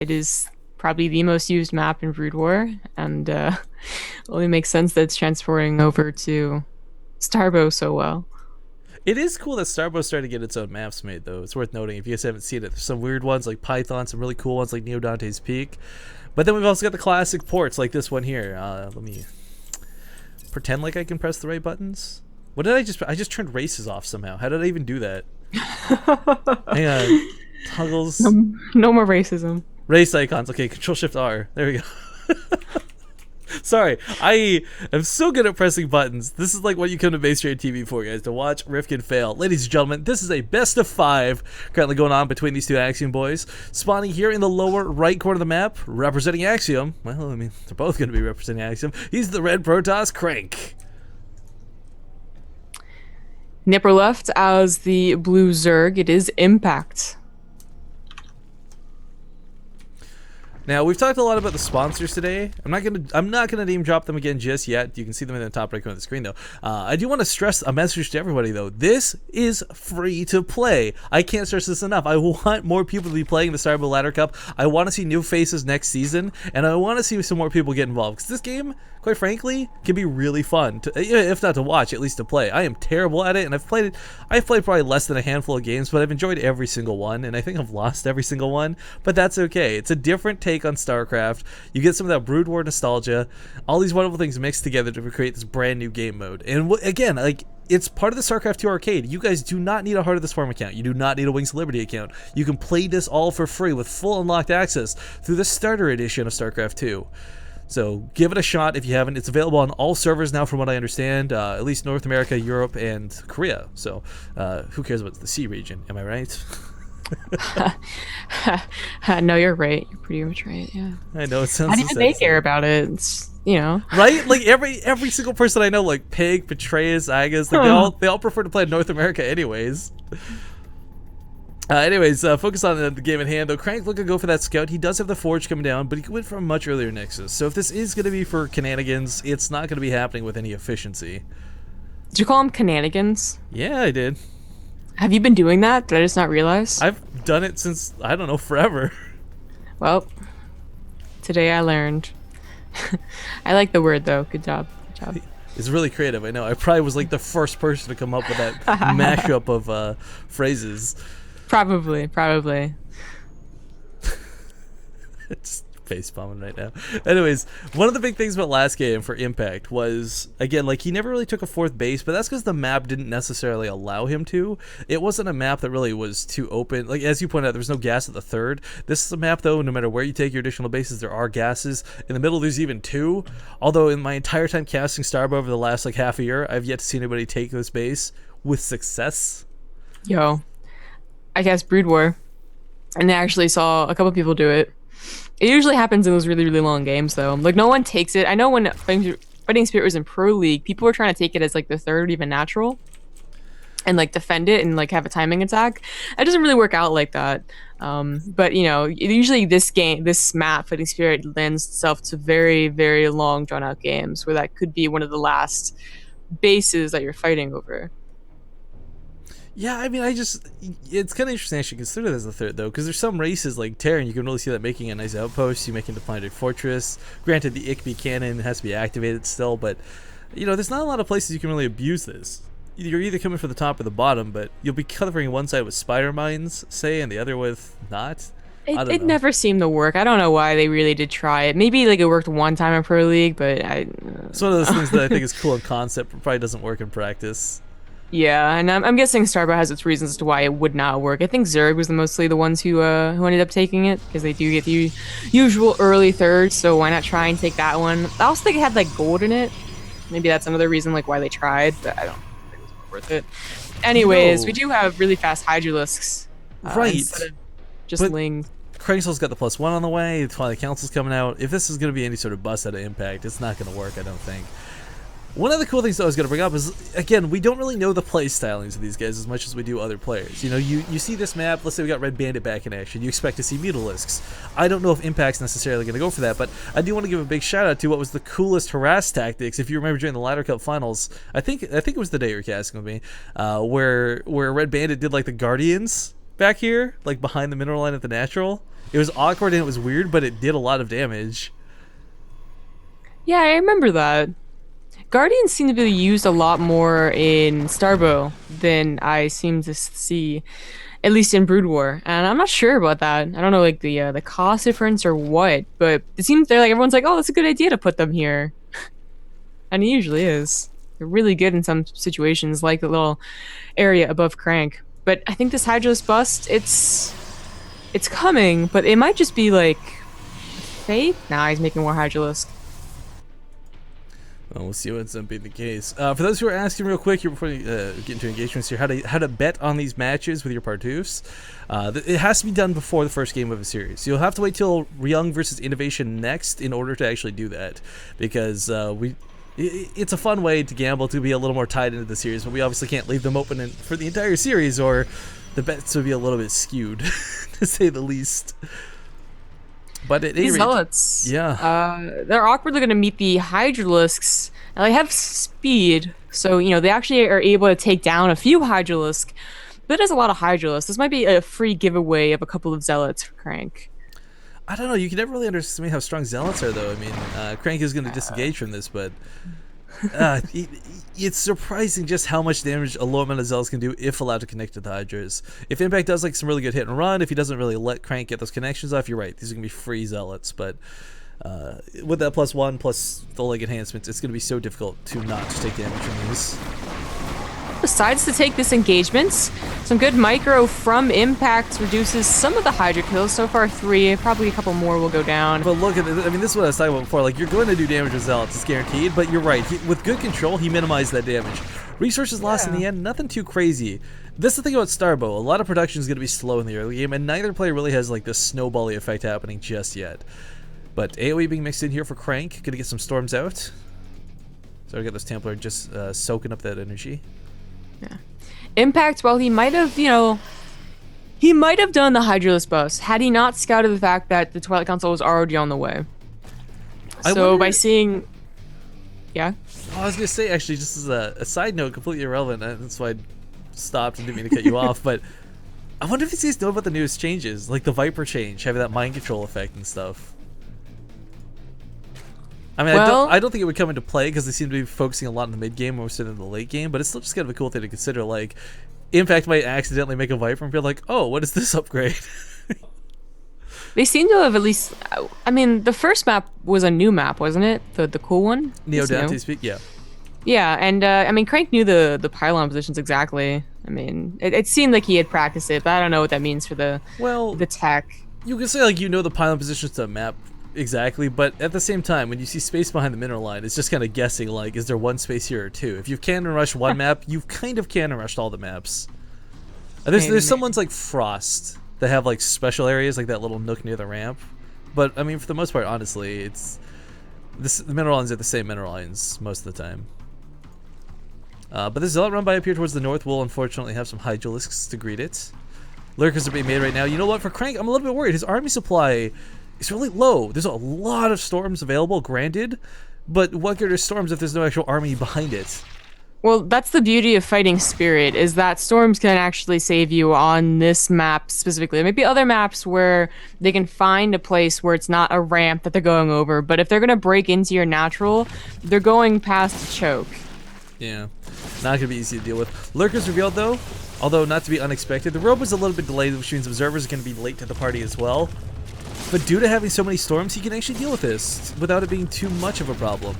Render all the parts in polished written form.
It is probably the most used map in Brood War, and only makes sense that it's transferring over to Starbow so well. It is cool that Starbow started to get its own maps made, though. It's worth noting if you guys haven't seen it. There's some weird ones like Python, some really cool ones like Neo Dante's Peak. But then we've also got the classic ports like this one here. Let me pretend like I can press the right buttons. What did I just? I just turned races off somehow. How did I even do that? Hang on. Toggles. No, no more racism. Race icons. Okay, Control Shift R. There we go. Sorry, I am so good at pressing buttons. This is like what you come to BaseTradeTV for, guys, to watch Rifkin fail. Ladies and gentlemen, this is a best of 5 currently going on between these two Axiom boys. Spawning here in the lower right corner of the map, representing Axiom. Well, I mean, they're both going to be representing Axiom. He's the red Protoss, Crank. Nipper left as the blue Zerg. It is Impact. Now, we've talked a lot about the sponsors today. I'm not gonna name drop them again just yet. You can see them in the top right corner of the screen, though. I do want to stress a message to everybody, though. This is free to play. I can't stress this enough. I want more people to be playing the Starbow Ladder Cup. I want to see new faces next season, and I want to see some more people get involved. Because this game, quite frankly, can be really fun, if not to watch, at least to play. I am terrible at it, and I've played probably less than a handful of games, but I've enjoyed every single one, and I think I've lost every single one, but that's okay. It's a different take on StarCraft. You get some of that Brood War nostalgia, all these wonderful things mixed together to create this brand new game mode. And again, like, it's part of the StarCraft 2 arcade. You guys do not need a Heart of the Swarm account. You do not need a Wings of Liberty account. You can play this all for free with full unlocked access through the starter edition of StarCraft 2. So give it a shot if you haven't. It's available on all servers now, from what I understand, at least North America, Europe, and Korea. So who cares about the C region? Am I right? No, you're right. You're pretty much right. Yeah. I know it sounds. How do so you sad they to say. care about it? It's, you know. Right? Like every single person I know, like Pig, Betrayus, Agus, like they all prefer to play in North America, anyways. Focus on the game at hand, though. Crank looking to go for that scout. He does have the Forge coming down, but he went from a much earlier Nexus. So if this is going to be for shenanigans, it's not going to be happening with any efficiency. Did you call them shenanigans? Yeah, I did. Have you been doing that? Did I just not realize? I've done it since, I don't know, forever. Well, today I learned. I like the word, though. Good job. Good job. It's really creative, I know. I probably was like the first person to come up with that mashup of phrases. Probably. It's face bombing right now. Anyways, one of the big things about last game for Impact was, again, like, he never really took a 4th base, but that's because the map didn't necessarily allow him to. It wasn't a map that really was too open. Like, as you pointed out, there was no gas at the 3rd. This is a map, though, no matter where you take your additional bases, there are gases. In the middle, there's even 2. Although, in my entire time casting Starbow over the last, like, half a year, I've yet to see anybody take this base with success. Yo, I guess Brood War, and I actually saw a couple people do it. It usually happens in those really, really long games, though. Like, no one takes it. I know when Fighting Spirit was in Pro League, people were trying to take it as, like, the 3rd, even natural, and, like, defend it and, like, have a timing attack. It doesn't really work out like that. But, you know, usually this map, Fighting Spirit, lends itself to very, very long, drawn-out games where that could be one of the last bases that you're fighting over. Yeah, I mean, it's kind of interesting I should consider it as the 3rd, though, because there's some races like Terran, you can really see that making a nice outpost, you making the planetary fortress. Granted, the ICB cannon has to be activated still, but, you know, there's not a lot of places you can really abuse this. You're either coming for the top or the bottom, but you'll be covering one side with spider mines, say, and the other with not. I don't It know. never seemed to work. I don't know why they really did try it. Maybe, like, it worked one time in Pro League, but It's one of those things that I think is cool in concept, but probably doesn't work in practice. Yeah, and I'm guessing Starbow has its reasons as to why it would not work. I think Zerg was mostly the ones who ended up taking it, because they do get the usual early 3rd, so why not try and take that one? I also think it had, like, gold in it. Maybe that's another reason, like, why they tried, but I don't think it was worth it. Anyways, No. we do have really fast Hydralisks. Right. Instead of just But Ling. Cranksoul's got the +1 on the way, the Twilight Council's coming out. If this is going to be any sort of bust out of Impact, it's not going to work, I don't think. One of the cool things that I was going to bring up is, again, we don't really know the play stylings of these guys as much as we do other players. You know, you see this map, let's say we got Red Bandit back in action, you expect to see Mutalisks. I don't know if Impact's necessarily going to go for that, but I do want to give a big shout out to what was the coolest harass tactics. If you remember during the Ladder Cup finals, I think it was the day you were casting with me, where Red Bandit did like the Guardians back here, like behind the mineral line at the natural. It was awkward and it was weird, but it did a lot of damage. Yeah, I remember that. Guardians seem to be used a lot more in Starbow than I seem to see, at least in Brood War. And I'm not sure about that. I don't know like the cost difference or what, but it seems they're like everyone's like, oh, that's a good idea to put them here, and it usually is. They're really good in some situations, like the little area above Crank. But I think this Hydralis bust, it's coming, but it might just be like fake. Nah, he's making more Hydralisk. Well, we'll see what ends up being the case. For those who are asking real quick here before we get into engagements here, how to bet on these matches with your Partoofs, it has to be done before the first game of a series. You'll have to wait till Young versus Innovation next in order to actually do that, because it's a fun way to gamble to be a little more tied into the series, but we obviously can't leave them open for the entire series, or the bets would be a little bit skewed, to say the least. But at These any rate, Zealots, yeah, they're awkwardly going to meet the Hydralisks, and they have speed, so you know they actually are able to take down a few Hydralisk. But there's a lot of Hydralisk. This might be a free giveaway of a couple of Zealots for Crank. I don't know. You can never really underestimate how strong Zealots are, though. I mean, Crank is going to disengage from this, but it's surprising just how much damage a low amount of Zealots can do if allowed to connect to the Hydras. If Impact does like some really good hit and run, if he doesn't really let Crank get those connections off, you're right. These are going to be free Zealots, but with that +1 plus the leg enhancements, it's going to be so difficult to not take damage from these. Decides to take this engagement. Some good micro from Impact reduces some of the Hydra kills. So far 3, probably a couple more will go down. But look at it. I mean, this is what I was talking about before. Like, you're going to do damage with Zealots, it's guaranteed, but you're right. With good control, he minimized that damage. Resources lost in the end, nothing too crazy. This is the thing about Starbow. A lot of production is going to be slow in the early game, and neither player really has like this snowbally effect happening just yet. But AoE being mixed in here for Crank. Gonna get some storms out. So I got this Templar just soaking up that energy. Yeah. Impact, well, he might have, you know, he might have done the Hydralis bust had he not scouted the fact that the Twilight Council was already on the way. So by seeing, yeah. Oh, I was gonna say, actually, just as a side note, completely irrelevant. That's why I stopped and didn't mean to cut you off. But I wonder if you guys know about the newest changes, like the Viper change, having that mind control effect and stuff. I mean, well, I don't think it would come into play because they seem to be focusing a lot in the mid game more so than the late game. But it's still just kind of a cool thing to consider. Like, Impact might accidentally make a Viper and be like, "Oh, what is this upgrade?" They seem to have at least. I mean, the first map was a new map, wasn't it? The cool one. Neo Dante speak, yeah. Yeah, and I mean, Crank knew the pylon positions exactly. I mean, it seemed like he had practiced it, but I don't know what that means for the tech. You can say like you know the pylon positions to a map. Exactly, but at the same time, when you see space behind the mineral line, it's just kind of guessing, like, is there one space here or two? If you've cannon rushed one map, you've kind of cannon rushed all the maps. There's some ones like Frost that have, like, special areas, like that little nook near the ramp. But, I mean, for the most part, honestly, the mineral lines are the same mineral lines most of the time. But this Zealot run by up here towards the north will, unfortunately, have some Hydralisks to greet it. Lurkers are being made right now. You know what? For Crank, I'm a little bit worried. His army supply... it's really low. There's a lot of storms available, granted, but what good are storms if there's no actual army behind it? Well, that's the beauty of fighting Spirit, is that storms can actually save you on this map specifically. There may be other maps where they can find a place where it's not a ramp that they're going over, but if they're going to break into your natural, they're going past a choke. Yeah, not going to be easy to deal with. Lurkers revealed, though, although not to be unexpected. The robe was a little bit delayed, which means observers are going to be late to the party as well. But due to having so many storms, he can actually deal with this without it being too much of a problem.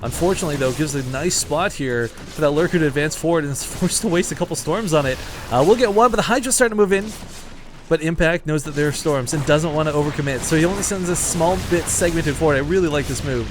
Unfortunately, though, it gives a nice spot here for that Lurker to advance forward and is forced to waste a couple storms on it. We'll get one, but the Hydra's starting to move in. But Impact knows that there are storms and doesn't want to overcommit, so he only sends a small bit segmented forward. I really like this move.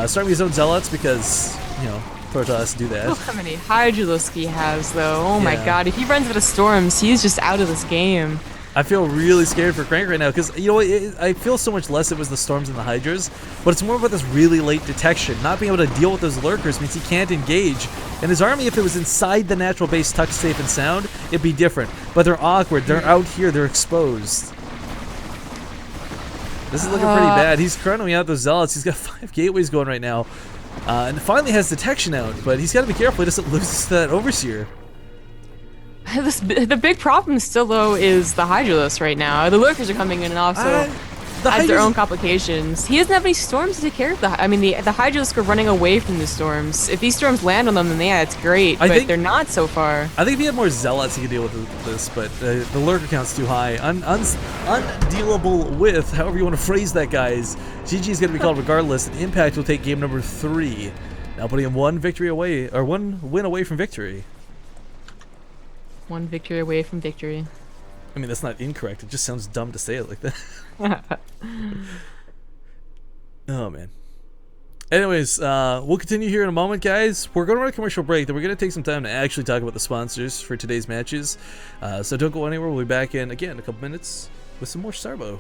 Starting with his own Zealots because, you know, Protoss do that. Look how many Hydralisk he has, though. Oh my god, if he runs out of storms, he's just out of this game. I feel really scared for Crank right now because, you know what, I feel so much less it was the storms and the Hydras, but it's more about this really late detection. Not being able to deal with those Lurkers means he can't engage. And his army, if it was inside the natural base tucked safe and sound, it'd be different. But they're awkward. They're out here. They're exposed. This is looking pretty bad. He's chronoing out those Zealots. He's got 5 gateways going right now. And finally has detection out, but he's got to be careful he doesn't lose to that Overseer. The big problem still though is the Hydralisk right now. The lurkers are coming in and also The adds their Hydra's- own complications. He doesn't have any storms to take care of I mean, the Hydralisk are running away from the storms. If these storms land on them, then yeah, it's great. I But think- they're not so far. I think if he had more zealots, he could deal with this, but the lurker count's too high. Undealable with, however you want to phrase that, guys. GG is going to be called regardless, and Impact will take game number 3. Now putting him one win away from victory. One victory away from victory. I mean, that's not incorrect. It just sounds dumb to say it like that. Oh, man. Anyways, we'll continue here in a moment, guys. We're going to run a commercial break, then we're going to take some time to actually talk about the sponsors for today's matches. So don't go anywhere. We'll be back in, again, a couple minutes with some more Starbow.